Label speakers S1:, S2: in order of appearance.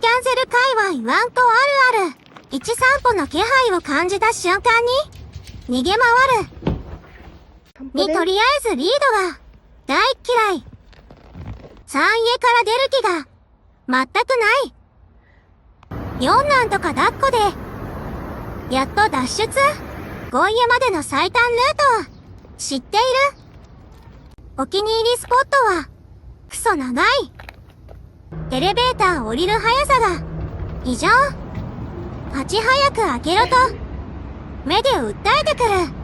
S1: キャンセル界隈ワンコあるある。1散歩の気配を感じた瞬間に逃げ回る。にとりあえずリードが大嫌い。3家から出る気が全くない。4男とか抱っこでやっと脱出。5家までの最短ルートを知っている。お気に入りスポットはクソ長い。エレベーター降りる速さが異常。早く開けろと目で訴えてくる。